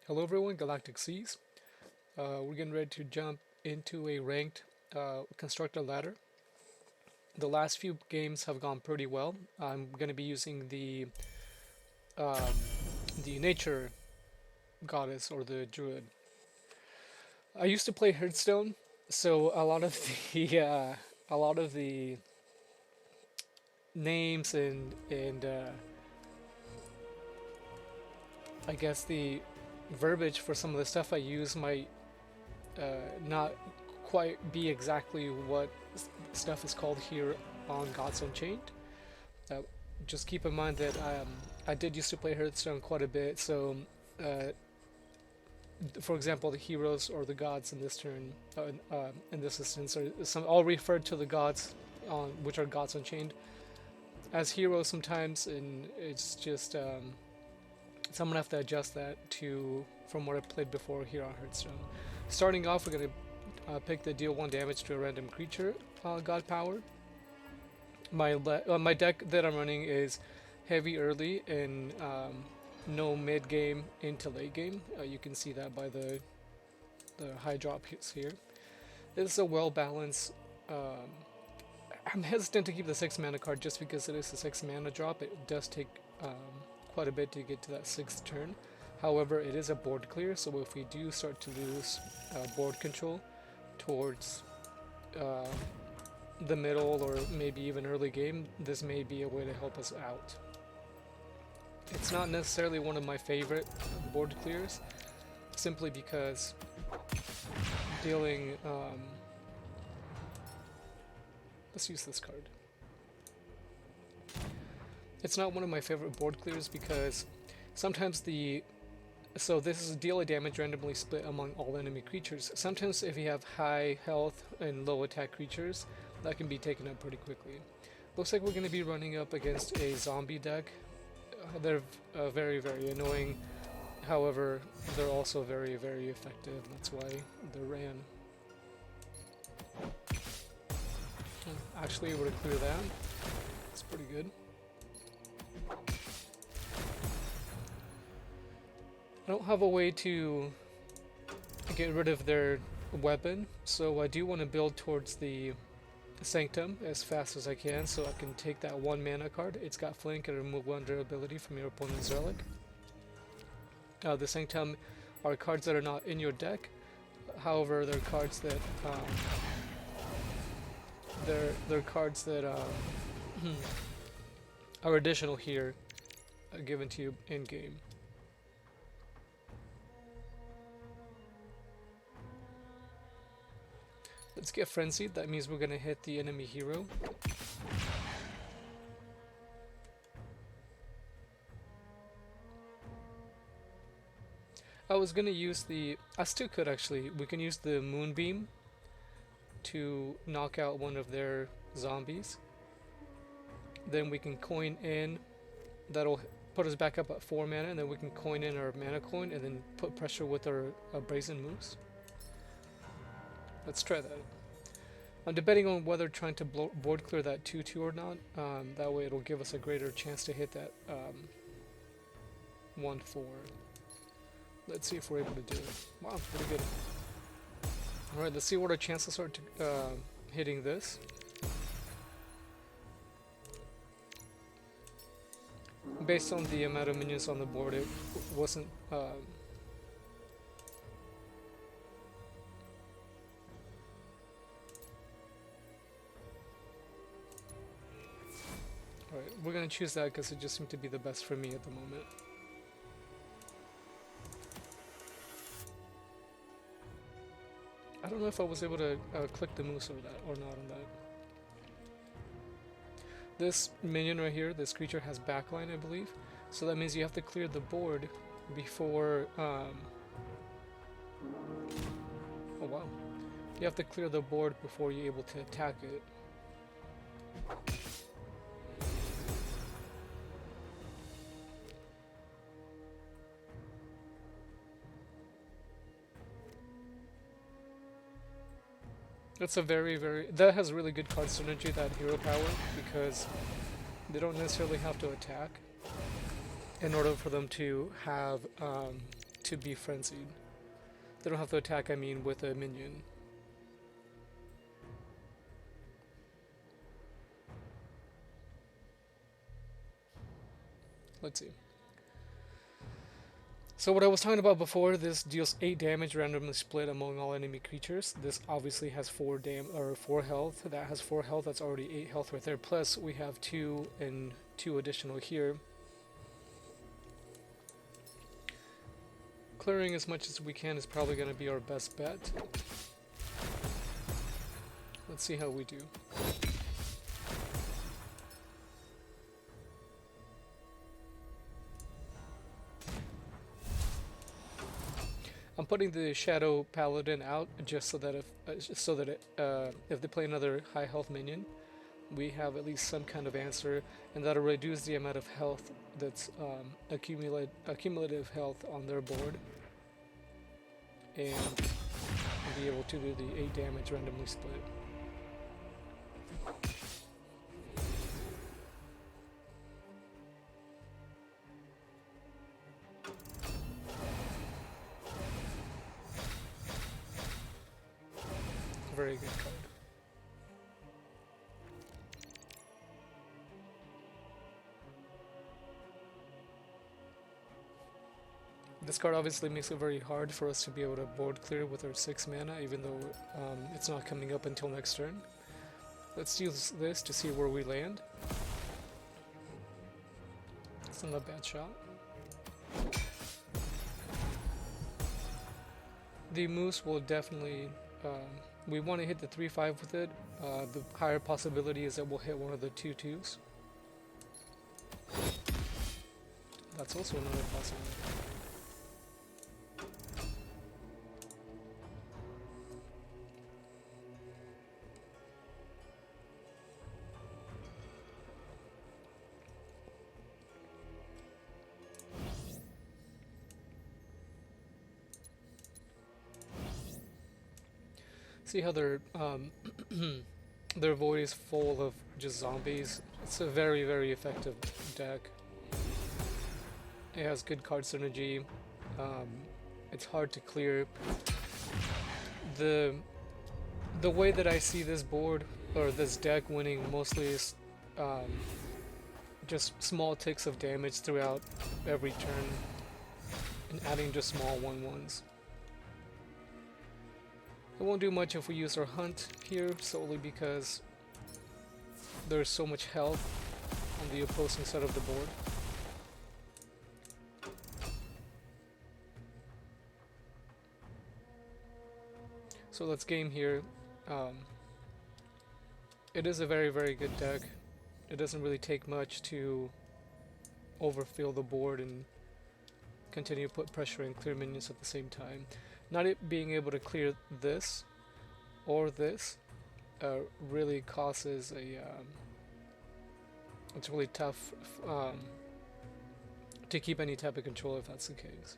Hello everyone, Galactic Seas. We're getting ready to jump into a ranked constructor ladder. The last few games have gone pretty well. I'm going to be using um, the nature goddess or the druid. I used to play Hearthstone, so a lot of the a lot of the names and I guess the verbiage for some of the stuff I use might not quite be exactly what stuff is called here on Gods Unchained. Uh, just keep in mind that I did used to play Hearthstone quite a bit, so uh, for example, the heroes or the gods in this turn, in this instance, are some all referred to the gods on which are Gods Unchained as heroes sometimes, and it's just so I'm gonna have to adjust that to from what I played before here on Hearthstone. Starting off, we're gonna pick the deal 1 damage to a random creature god power. My deck that I'm running is heavy early and no mid game into late game. You can see that by the high drop here. It's a well balanced. I'm hesitant to keep the 6 mana card just because it is a 6 mana drop. It does take quite a bit to get to that 6th turn. However, it is a board clear, so if we do start to lose board control towards the middle or maybe even early game, this may be a way to help us out. It's not necessarily one of my favorite board clears, simply because dealing... let's use this card. It's not one of my favorite board clears because sometimes so this is deal a damage randomly split among all enemy creatures. Sometimes if you have high health and low attack creatures, that can be taken up pretty quickly. Looks like we're going to be running up against a zombie deck. They're very, very annoying. However, they're also very, very effective. That's why they're ran. Actually able to clear that. It's pretty good. I don't have a way to get rid of their weapon, so I do want to build towards the Sanctum as fast as I can so I can take that 1 mana card. It's got flank and remove 1 durability from your opponent's relic. The Sanctum are cards that are not in your deck. However, they're cards that they're cards that are additional here, given to you in game. Let's get frenzied. That means we're gonna hit the enemy hero. I was gonna use I still could actually. We can use the Moonbeam to knock out one of their zombies. Then we can coin in. That'll put us back up at 4 mana, and then we can coin in our mana coin and then put pressure with our Brazen Moose. Let's try that. I'm debating on whether trying to board clear that 2/2 or not. That way it'll give us a greater chance to hit that 1/4. Let's see if we're able to do it. Wow, pretty good. Alright, let's see what our chances are to hitting this. Based on the amount of minions on the board, it wasn't... Alright, we're gonna choose that because it just seemed to be the best for me at the moment. I don't know if I was able to click the moose or not on that. This minion right here, this creature has backline, I believe. So that means you have to clear the board before... oh wow. You have to clear the board before you're able to attack it. That's a that has really good card synergy, that hero power, because they don't necessarily have to attack in order for them to have to be frenzied. They don't have to attack, I mean, with a minion. Let's see. So what I was talking about before, this deals 8 damage randomly split among all enemy creatures. This obviously has 4 health. That has 4 health. That's already 8 health right there. Plus we have 2 and 2 additional here. Clearing as much as we can is probably going to be our best bet. Let's see how we do. I'm putting the Shadow Paladin out just so that if they play another high health minion, we have at least some kind of answer, and that'll reduce the amount of health that's accumulative health on their board, and be able to do the 8 damage randomly split. Very good card. This card obviously makes it very hard for us to be able to board clear with our 6 mana, even though it's not coming up until next turn. Let's use this to see where we land. It's not a bad shot. The Moose will definitely... we want to hit the 3-5 with it. The higher possibility is that we'll hit one of the 2-2s. That's also another possibility. See how their their void is full of just zombies. It's a very, very effective deck. It has good card synergy. It's hard to clear. The way that I see this board or this deck winning mostly is just small ticks of damage throughout every turn and adding just small 1/1s. It won't do much if we use our hunt here, solely because there's so much health on the opposing side of the board. So let's game here. It is a very, very good deck. It doesn't really take much to overfill the board and continue to put pressure and clear minions at the same time. Not it being able to clear this or this really causes a it's really tough to keep any type of control if that's the case.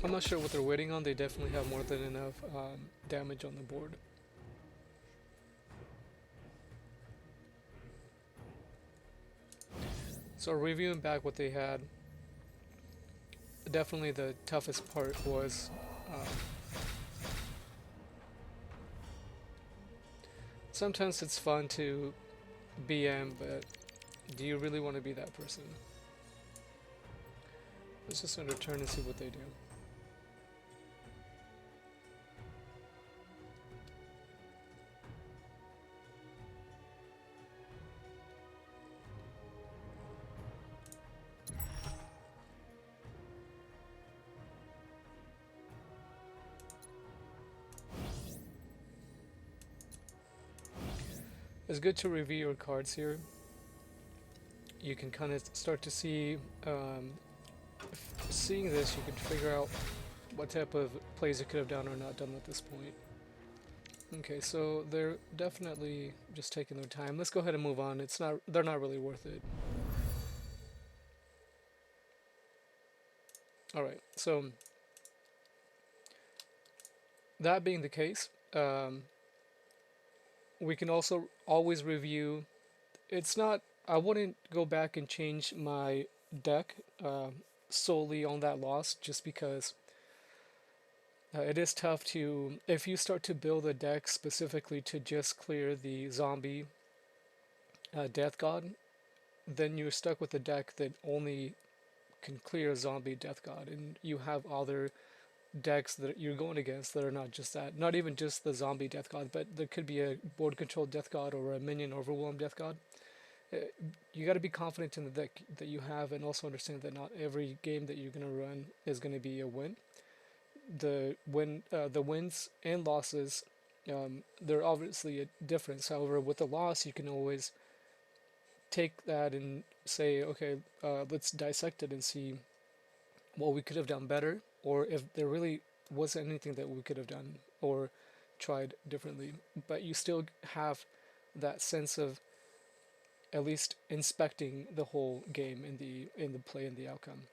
I'm not sure what they're waiting on. They definitely have more than enough damage on the board. So reviewing back what they had, definitely the toughest part was sometimes it's fun to BM, but do you really want to be that person? Let's just end our turn and see what they do. It's good to review your cards here. You can kind of start to see, seeing this, you can figure out what type of plays you could have done or not done at this point. Okay, so they're definitely just taking their time. Let's go ahead and move on. They're not really worth it. Alright, so that being the case, Um, we can also always review. It's not. I wouldn't go back and change my deck solely on that loss, just because it is tough to, if you start to build a deck specifically to just clear the zombie death god, then you're stuck with a deck that only can clear zombie death god, and you have other decks that you're going against that are not just that, not even just the zombie death god, but there could be a board controlled death god or a minion overwhelmed death god. Uh, You got to be confident in the deck that you have, and also understand that not every game that you're going to run is going to be a win. The wins and losses, they're obviously a difference. However, with a loss, you can always take that and say, okay, let's dissect it and see what we could have done better, or if there really wasn't anything that we could have done or tried differently. But you still have that sense of at least inspecting the whole game in the play and the outcome.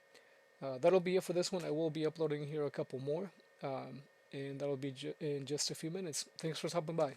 That'll be it for this one. I will be uploading here a couple more, and that'll be in just a few minutes. Thanks for stopping by.